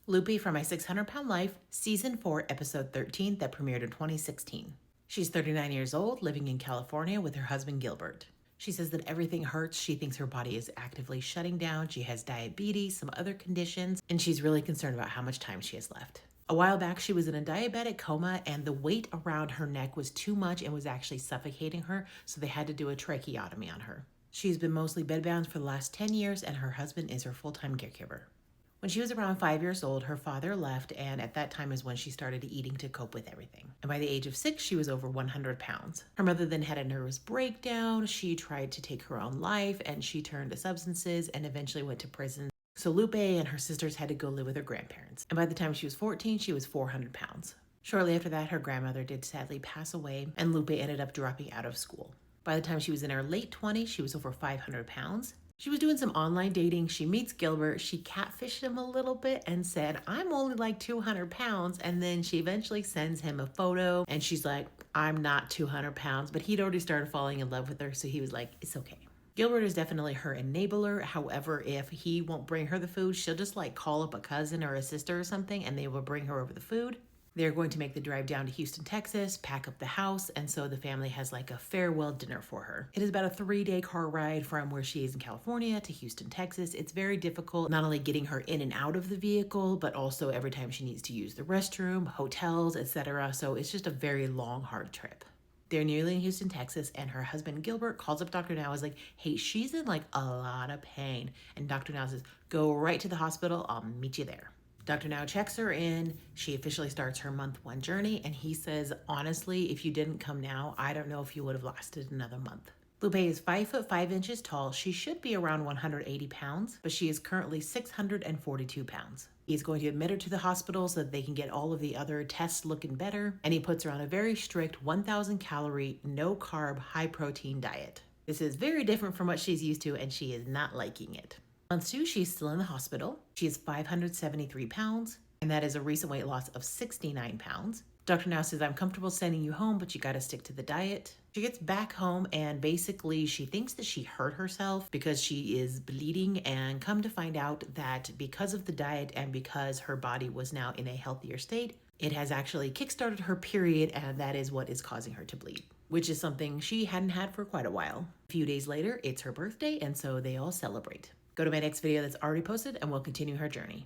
Lupe from My 600-Pound Life, Season 4, Episode 13, that premiered in 2016. She's 39 years old, living in California with her husband Gilbert. She says that everything hurts. She thinks her body is actively shutting down. She has diabetes, some other conditions, and she's really concerned about how much time she has left. A while back, she was in a diabetic coma, and the weight around her neck was too much and was actually suffocating her, so they had to do a tracheotomy on her. She's been mostly bedbound for the last 10 years, and her husband is her full-time caregiver. When she was around 5 years old, her father left, and at that time is when she started eating to cope with everything. And by the age of 6, she was over 100 pounds. Her mother then had a nervous breakdown. She tried to take her own life, and she turned to substances and eventually went to prison. So Lupe and her sisters had to go live with her grandparents. And by the time she was 14, she was 400 pounds. Shortly after that, her grandmother did sadly pass away, and Lupe ended up dropping out of school. By the time she was in her late 20s, she was over 500 pounds. She was doing some online dating. She meets Gilbert. She catfished him a little bit and said, I'm only like 200 pounds. And then she eventually sends him a photo and she's like, I'm not 200 pounds. But he'd already started falling in love with her. So he was like, it's okay. Gilbert is definitely her enabler. However, if he won't bring her the food, she'll just like call up a cousin or a sister or something and they will bring her over the food. They're going to make the drive down to Houston, Texas, pack up the house, and so the family has like a farewell dinner for her. It is about a 3-day car ride from where she is in California to Houston, Texas. It's very difficult, not only getting her in and out of the vehicle, but also every time she needs to use the restroom, hotels, etc. So it's just a very long, hard trip. They're nearly in Houston, Texas, and her husband Gilbert calls up Dr. Now, is like, hey, she's in like a lot of pain. And Dr. Now says, go right to the hospital, I'll meet you there. Dr. Now checks her in. She officially starts her month 1 journey. And he says, honestly, if you didn't come now, I don't know if you would have lasted another month. Lupe is 5 foot 5 inches tall. She should be around 180 pounds, but she is currently 642 pounds. He's going to admit her to the hospital so that they can get all of the other tests looking better. And he puts her on a very strict 1,000 calorie, no carb, high protein diet. This is very different from what she's used to, and she is not liking it. Month 2, she's still in the hospital. She is 573 pounds, and that is a recent weight loss of 69 pounds. Dr. Now says, I'm comfortable sending you home, but you got to stick to the diet. She gets back home, and basically she thinks that she hurt herself because she is bleeding, and come to find out that because of the diet and because her body was now in a healthier state, it has actually kickstarted her period, and that is what is causing her to bleed, which is something she hadn't had for quite a while. A few days later, it's her birthday, and so they all celebrate. Go to my next video that's already posted and we'll continue her journey.